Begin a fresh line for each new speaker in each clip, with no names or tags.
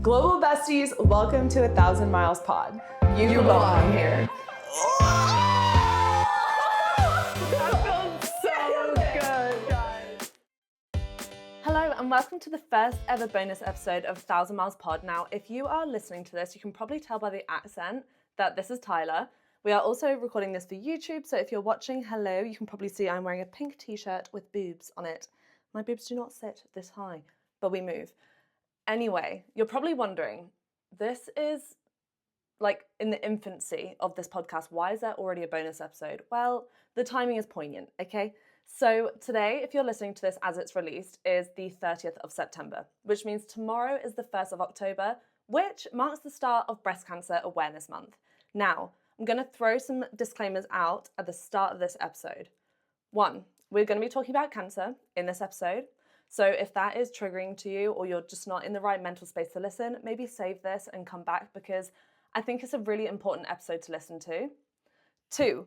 Global besties, welcome to 1,000 Miles Pod. You belong here. That feels so good, guys. Hello and welcome to the first ever bonus episode of 1,000 Miles Pod. Now, if you are listening to this, you can probably tell by the accent that this is Tyler. We are also recording this for YouTube, so if you're watching, hello, you can probably see I'm wearing a pink t-shirt with boobs on it. My boobs do not sit this high, but we move. Anyway, you're probably wondering, this is like in the infancy of this podcast. Why is there already a bonus episode? Well, the timing is poignant, okay? So today, if you're listening to this as it's released, is the 30th of September, which means tomorrow is the 1st of October, which marks the start of Breast Cancer Awareness Month. Now, I'm going to throw some disclaimers out at the start of this episode. 1, we're going to be talking about cancer in this episode. So if that is triggering to you or you're just not in the right mental space to listen, maybe save this and come back because I think it's a really important episode to listen to. 2,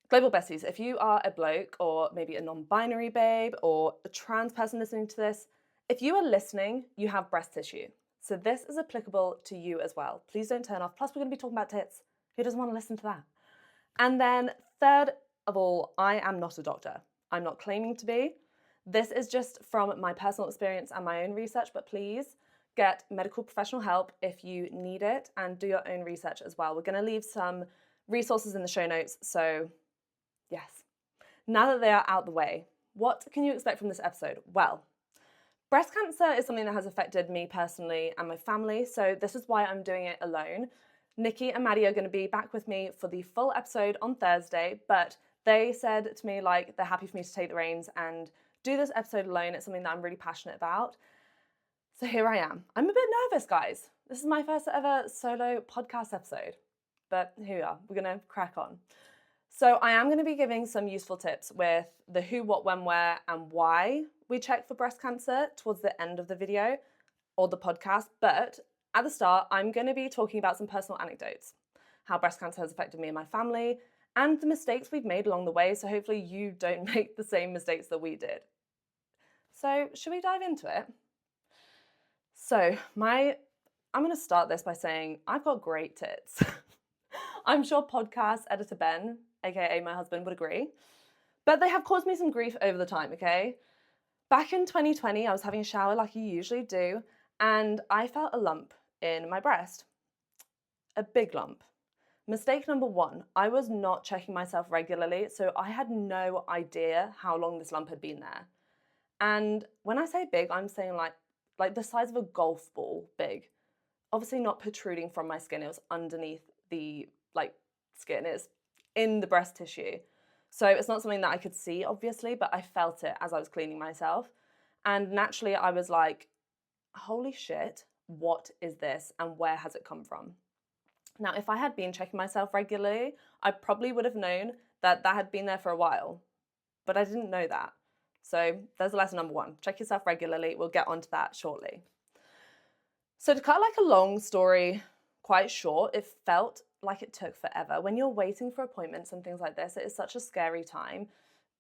global besties, if you are a bloke or maybe a non-binary babe or a trans person listening to this, if you are listening, you have breast tissue. So this is applicable to you as well. Please don't turn off. Plus, we're going to be talking about tits. Who doesn't want to listen to that? And then 3rd of all, I am not a doctor. I'm not claiming to be. This is just from my personal experience and my own research, but please get medical professional help if you need it and do your own research as well. We're going to leave some resources in the show notes, so yes. Now that they are out the way, what can you expect from this episode? Well, breast cancer is something that has affected me personally and my family, so this is why I'm doing it alone. Nikki and Maddie are going to be back with me for the full episode on Thursday, but they said to me like they're happy for me to take the reins and do this episode alone. It's something that I'm really passionate about. So here I am. I'm a bit nervous, guys. This is my first ever solo podcast episode, but here we are. We're going to crack on. So I am going to be giving some useful tips with the who, what, when, where, and why we check for breast cancer towards the end of the video or the podcast. But at the start, I'm going to be talking about some personal anecdotes, how breast cancer has affected me and my family, and the mistakes we've made along the way. So hopefully you don't make the same mistakes that we did. So should we dive into it? So I'm going to start this by saying I've got great tits. I'm sure podcast editor Ben, aka my husband, would agree. But they have caused me some grief over the time, okay? Back in 2020, I was having a shower like you usually do, and I felt a lump in my breast. A big lump. Mistake number 1, I was not checking myself regularly, so I had no idea how long this lump had been there. And when I say big, I'm saying like the size of a golf ball big. Obviously not protruding from my skin. It was underneath the skin. It's in the breast tissue. So it's not something that I could see, obviously, but I felt it as I was cleaning myself. And naturally I was like, holy shit, what is this and where has it come from? Now, if I had been checking myself regularly, I probably would have known that that had been there for a while, but I didn't know that. So there's lesson number 1. Check yourself regularly. We'll get onto that shortly. So to cut like a long story quite short, it felt like it took forever. When you're waiting for appointments and things like this, it is such a scary time.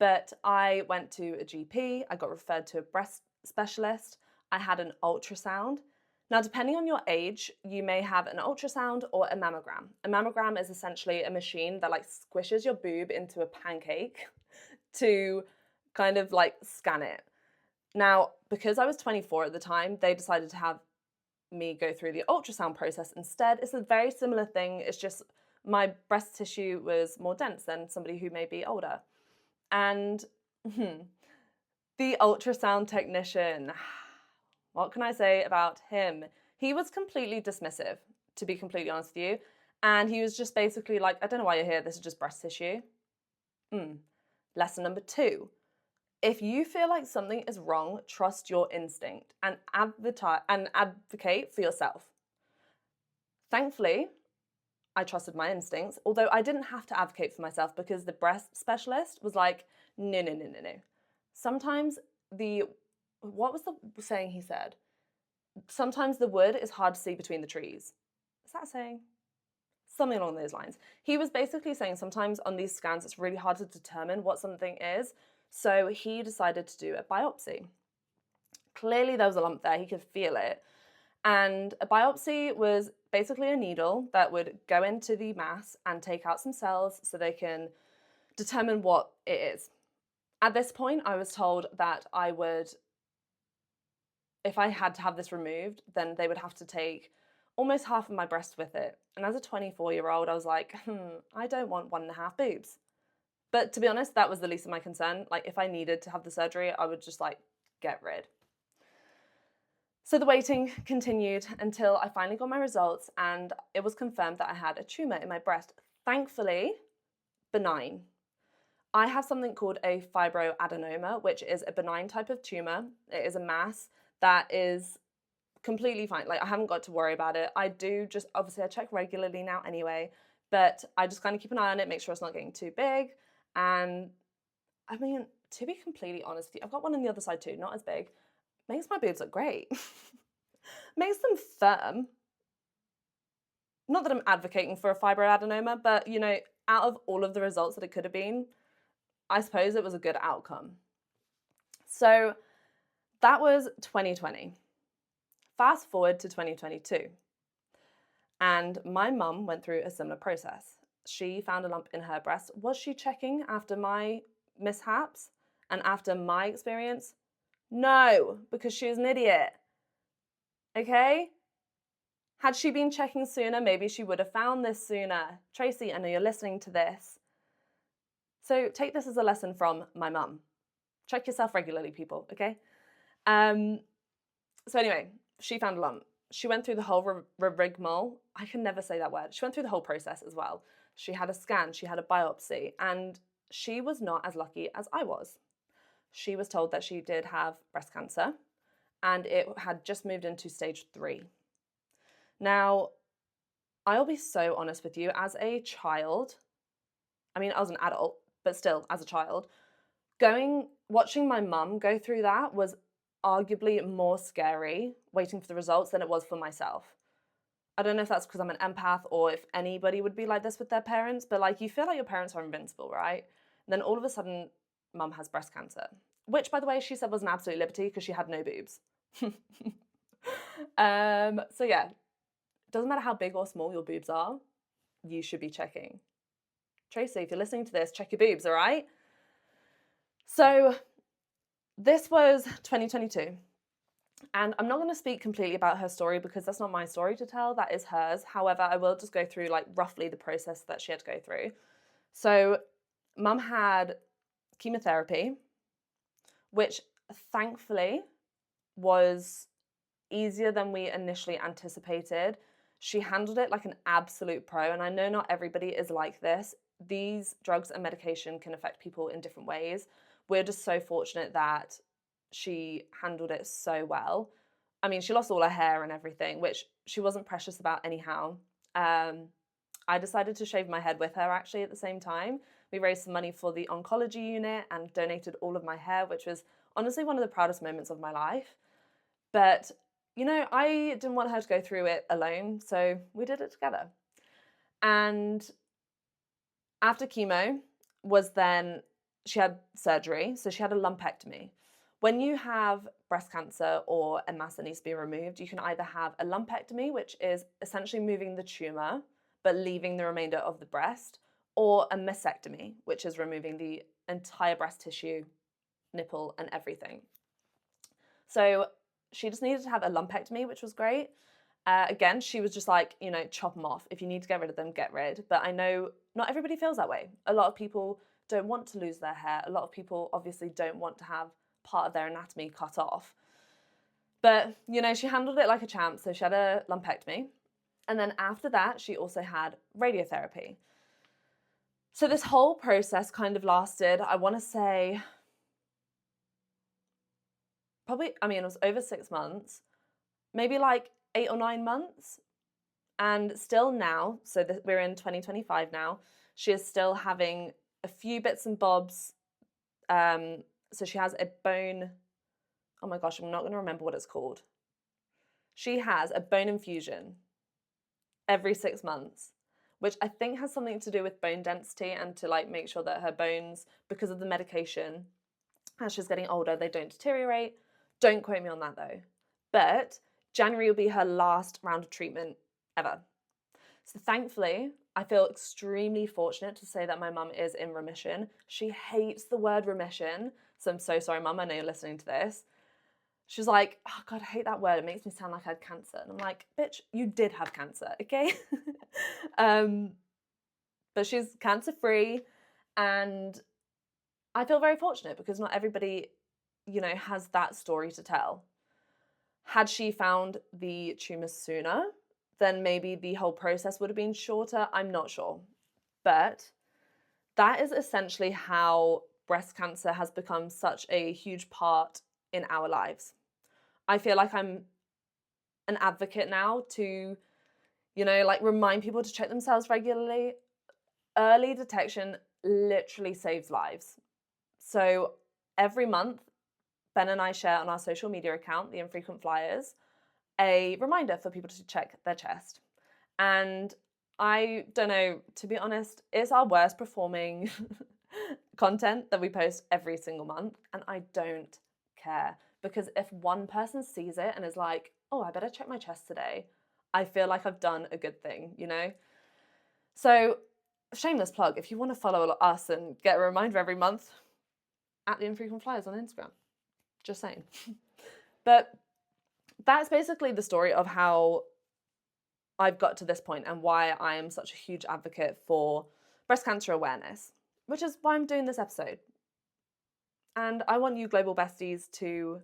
But I went to a GP. I got referred to a breast specialist. I had an ultrasound. Now, depending on your age, you may have an ultrasound or a mammogram. A mammogram is essentially a machine that squishes your boob into a pancake to kind of scan it. Now, because I was 24 at the time, they decided to have me go through the ultrasound process instead. It's a very similar thing. It's just my breast tissue was more dense than somebody who may be older. And the ultrasound technician, what can I say about him? He was completely dismissive, to be completely honest with you. And he was just basically like, I don't know why you're here. This is just breast tissue. Lesson number 2. If you feel like something is wrong, trust your instinct and advocate for yourself. Thankfully, I trusted my instincts, although I didn't have to advocate for myself because the breast specialist was like, no. Sometimes what was the saying he said? Sometimes the wood is hard to see between the trees. Is that a saying? Something along those lines. He was basically saying sometimes on these scans, it's really hard to determine what something is. So he decided to do a biopsy. Clearly there was a lump there, he could feel it. And a biopsy was basically a needle that would go into the mass and take out some cells so they can determine what it is. At this point, I was told that if I had to have this removed, then they would have to take almost half of my breast with it. And as a 24-year-old, I was like, I don't want 1.5 boobs. But to be honest, that was the least of my concern. Like, if I needed to have the surgery, I would just like get rid. So the waiting continued until I finally got my results and it was confirmed that I had a tumor in my breast. Thankfully, benign. I have something called a fibroadenoma, which is a benign type of tumor. It is a mass that is completely fine. Like, I haven't got to worry about it. I do just, obviously I check regularly now anyway, but I just kind of keep an eye on it, make sure it's not getting too big. And I mean, to be completely honest with you, I've got one on the other side too, not as big. Makes my boobs look great. Makes them firm. Not that I'm advocating for a fibroadenoma, but you know, out of all of the results that it could have been, I suppose it was a good outcome. So that was 2020. Fast forward to 2022. And my mum went through a similar process. She found a lump in her breast. Was she checking after my mishaps and after my experience? No, because she was an idiot. Okay? Had she been checking sooner, maybe she would have found this sooner. Tracy, I know you're listening to this. So take this as a lesson from my mum. Check yourself regularly, people, okay? So anyway, she found a lump. She went through the whole rigmarole. I can never say that word. She went through the whole process as well. She had a scan, she had a biopsy, and she was not as lucky as I was. She was told that she did have breast cancer and it had just moved into stage 3. Now, I'll be so honest with you, as a child, I mean, I was an adult, but still, as a child, watching my mum go through that was arguably more scary, waiting for the results, than it was for myself. I don't know if that's because I'm an empath or if anybody would be like this with their parents, but like, you feel like your parents are invincible, right? And then all of a sudden, mum has breast cancer, which, by the way, she said was an absolute liberty because she had no boobs. So yeah, doesn't matter how big or small your boobs are, you should be checking. Tracy, if you're listening to this, check your boobs, all right? So this was 2022. And I'm not going to speak completely about her story because that's not my story to tell, that is hers. However, I will just go through like roughly the process that she had to go through. So mum had chemotherapy, which thankfully was easier than we initially anticipated. She handled it like an absolute pro, and I know not everybody is like this. These drugs and medication can affect people in different ways. We're just so fortunate that she handled it so well. I mean, she lost all her hair and everything, which she wasn't precious about anyhow. I decided to shave my head with her actually at the same time. We raised some money for the oncology unit and donated all of my hair, which was honestly one of the proudest moments of my life. But, you know, I didn't want her to go through it alone, so we did it together. And after chemo she had surgery, so she had a lumpectomy. When you have breast cancer or a mass that needs to be removed, you can either have a lumpectomy, which is essentially moving the tumor but leaving the remainder of the breast, or a mastectomy, which is removing the entire breast tissue, nipple, and everything. So she just needed to have a lumpectomy, which was great. Again, she was just like, you know, chop them off. If you need to get rid of them, get rid. But I know not everybody feels that way. A lot of people don't want to lose their hair. A lot of people obviously don't want to have part of their anatomy cut off. But, you know, she handled it like a champ. So she had a lumpectomy. And then after that, she also had radiotherapy. So this whole process kind of lasted, I want to say, probably, I mean, it was over 6 months, maybe like 8 or 9 months. And still now, so we're in 2025 now, she is still having a few bits and bobs. So she has a bone, oh my gosh, I'm not going to remember what it's called. She has a bone infusion every 6 months, which I think has something to do with bone density and to like make sure that her bones, because of the medication, as she's getting older, they don't deteriorate. Don't quote me on that though. But January will be her last round of treatment ever. So thankfully, I feel extremely fortunate to say that my mum is in remission. She hates the word remission. So I'm so sorry, Mum, I know you're listening to this. She's like, oh God, I hate that word. It makes me sound like I had cancer. And I'm like, bitch, you did have cancer, okay? But she's cancer-free, and I feel very fortunate because not everybody, has that story to tell. Had she found the tumour sooner, then maybe the whole process would have been shorter. I'm not sure. But that is essentially how breast cancer has become such a huge part in our lives. I feel like I'm an advocate now to, remind people to check themselves regularly. Early detection literally saves lives. So every month, Ben and I share on our social media account, The Infrequent Flyers, a reminder for people to check their chest. And I don't know, to be honest, it's our worst performing content that we post every single month. And I don't care, because if one person sees it and is like, oh, I better check my chest today, I feel like I've done a good thing, So shameless plug, if you want to follow us and get a reminder every month, at The Infrequent Flyers on Instagram. Just saying. But that's basically the story of how I've got to this point and why I am such a huge advocate for breast cancer awareness, which is why I'm doing this episode. And I want you global besties to,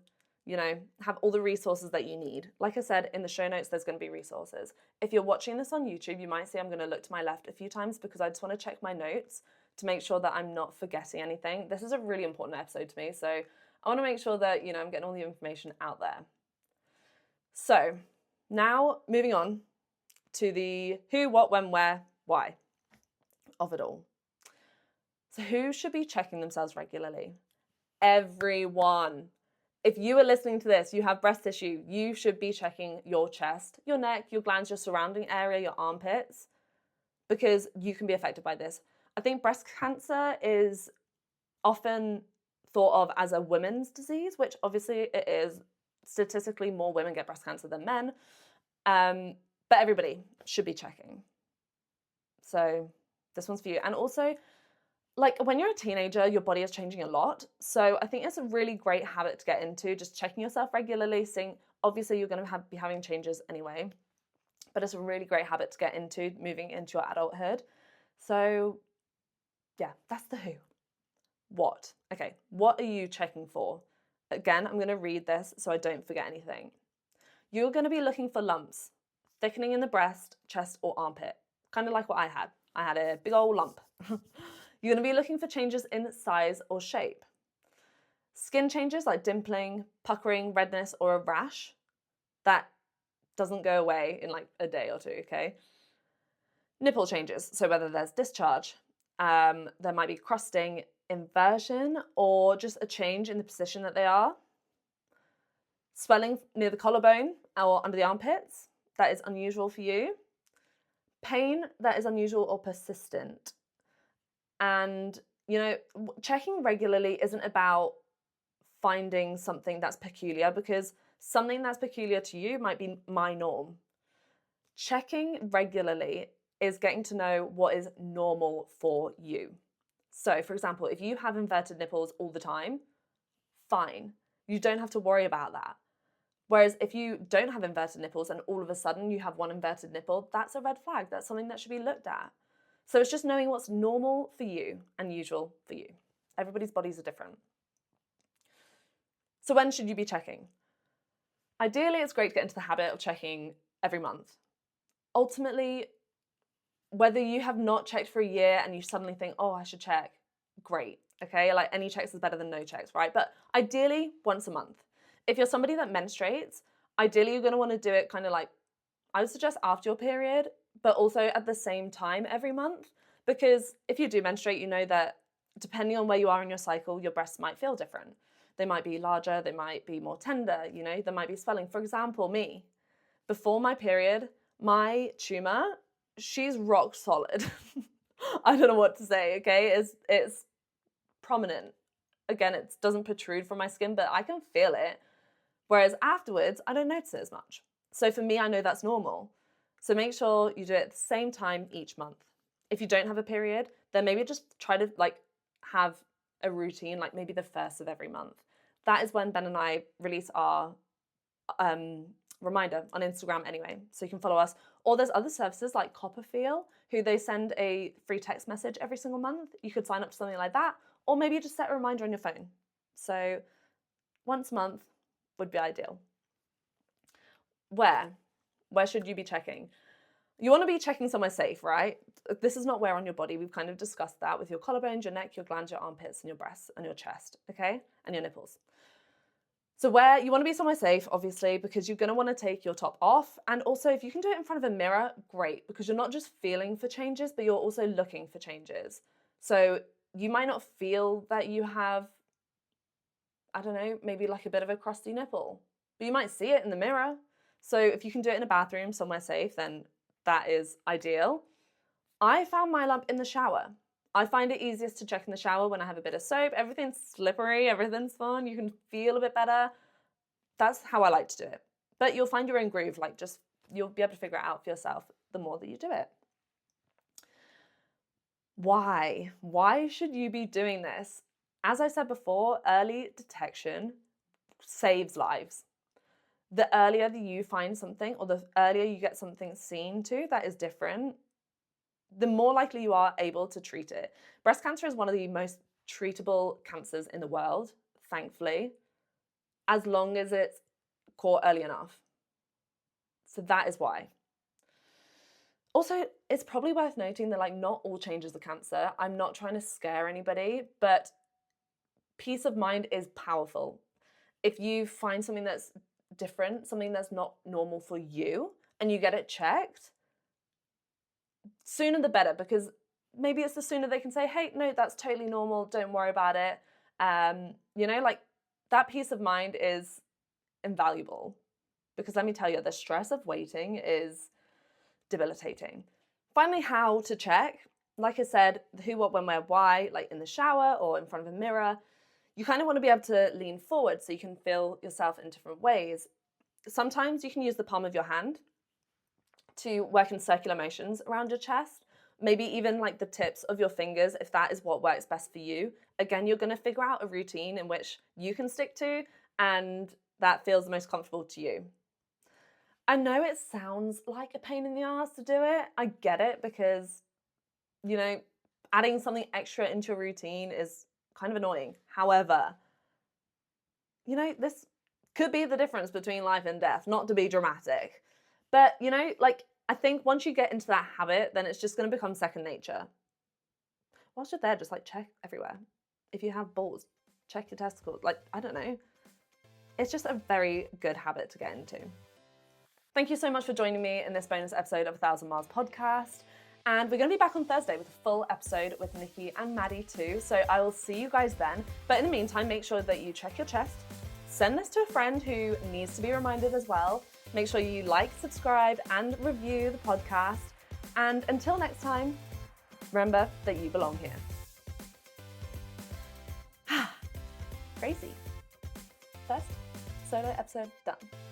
have all the resources that you need. Like I said, in the show notes, there's going to be resources. If you're watching this on YouTube, you might see I'm going to look to my left a few times because I just want to check my notes to make sure that I'm not forgetting anything. This is a really important episode to me, so I want to make sure that, I'm getting all the information out there. So now moving on to the who, what, when, where, why of it all. So who should be checking themselves regularly? Everyone. If you are listening to this, you have breast tissue, you should be checking your chest, your neck, your glands, your surrounding area, your armpits, because you can be affected by this. I think breast cancer is often thought of as a women's disease, which obviously it is. Statistically, more women get breast cancer than men, but everybody should be checking. So this one's for you. And also, when you're a teenager, your body is changing a lot. So I think it's a really great habit to get into, just checking yourself regularly, seeing, obviously you're going to be having changes anyway, but it's a really great habit to get into moving into your adulthood. So yeah, that's the who. What? Okay, what are you checking for? Again, I'm going to read this so I don't forget anything. You're going to be looking for lumps, thickening in the breast, chest, or armpit, kind of like what I had. I had a big old lump. You're going to be looking for changes in size or shape. Skin changes like dimpling, puckering, redness, or a rash. That doesn't go away in a day or two, okay? Nipple changes, so whether there's discharge, there might be crusting, inversion, or just a change in the position that they are. Swelling near the collarbone or under the armpits, that is unusual for you. Pain that is unusual or persistent. And, checking regularly isn't about finding something that's peculiar, because something that's peculiar to you might be my norm. Checking regularly is getting to know what is normal for you. So, for example, if you have inverted nipples all the time, fine. You don't have to worry about that. Whereas if you don't have inverted nipples and all of a sudden you have one inverted nipple, that's a red flag. That's something that should be looked at. So it's just knowing what's normal for you and usual for you. Everybody's bodies are different. So when should you be checking? Ideally, it's great to get into the habit of checking every month. Ultimately, whether you have not checked for a year and you suddenly think, oh, I should check, great, okay? Any checks is better than no checks, right? But ideally, once a month. If you're somebody that menstruates, ideally you're going to want to do it I would suggest after your period, but also at the same time every month, because if you do menstruate, you know that depending on where you are in your cycle, your breasts might feel different. They might be larger, they might be more tender, there might be swelling. For example, me, before my period, my tumor, she's rock solid. I don't know what to say, okay? It's prominent. Again, it doesn't protrude from my skin, but I can feel it. Whereas afterwards, I don't notice it as much. So for me, I know that's normal. So make sure you do it at the same time each month. If you don't have a period, then maybe just try to like have a routine, like maybe the first of every month. That is when Ben and I release our reminder on Instagram anyway. So you can follow us. Or there's other services like Copperfeel, who they send a free text message every single month. You could sign up to something like that, or maybe just set a reminder on your phone. So once a month would be ideal. Where should you be checking? You want to be checking somewhere safe, right? This is not where on your body. We've kind of discussed that with your collarbones, your neck, your glands, your armpits, and your breasts, and your chest, okay? And your nipples. So where you want to be somewhere safe, obviously, because you're going to want to take your top off. And also, if you can do it in front of a mirror, great, because you're not just feeling for changes, but you're also looking for changes. So you might not feel that you have, I don't know, maybe like a bit of a crusty nipple, but you might see it in the mirror. So if you can do it in a bathroom somewhere safe, then that is ideal. I found my lump in the shower. I find it easiest to check in the shower when I have a bit of soap. Everything's slippery, everything's fun. You can feel a bit better. That's how I like to do it. But you'll find your own groove, like just, you'll be able to figure it out for yourself the more that you do it. Why? Why should you be doing this? As I said before, early detection saves lives. The earlier that you find something, or the earlier you get something seen to that is different, the more likely you are able to treat it. Breast cancer is one of the most treatable cancers in the world, thankfully, as long as it's caught early enough. So that is why. Also, it's probably worth noting that like not all changes are cancer. I'm not trying to scare anybody, but peace of mind is powerful. If you find something that's different, something that's not normal for you, and you get it checked, sooner the better, because maybe it's the sooner they can say, hey, no, that's totally normal, don't worry about it. You know, like that peace of mind is invaluable, because let me tell you, the stress of waiting is debilitating. Finally, how to check. Like I said, the who, what, when, where, why, like in the shower or in front of a mirror. You kind of want to be able to lean forward so you can feel yourself in different ways. Sometimes you can use the palm of your hand to work in circular motions around your chest, maybe even like the tips of your fingers if that is what works best for you. Again, you're going to figure out a routine in which you can stick to and that feels the most comfortable to you. I know it sounds like a pain in the ass to do it. I get it, because, you know, adding something extra into your routine is kind of annoying. However, you know, this could be the difference between life and death, not to be dramatic. But, you know, like, I think once you get into that habit, then it's just going to become second nature. Whilst you're there, just like check everywhere. If you have balls, check your testicles. Like, I don't know. It's just a very good habit to get into. Thank you so much for joining me in this bonus episode of 1000 Miles podcast. And we're going to be back on Thursday with a full episode with Nikki and Maddie too. So I will see you guys then. But in the meantime, make sure that you check your chest. Send this to a friend who needs to be reminded as well. Make sure you like, subscribe, and review the podcast. And until next time, remember that you belong here. Crazy. First solo episode done.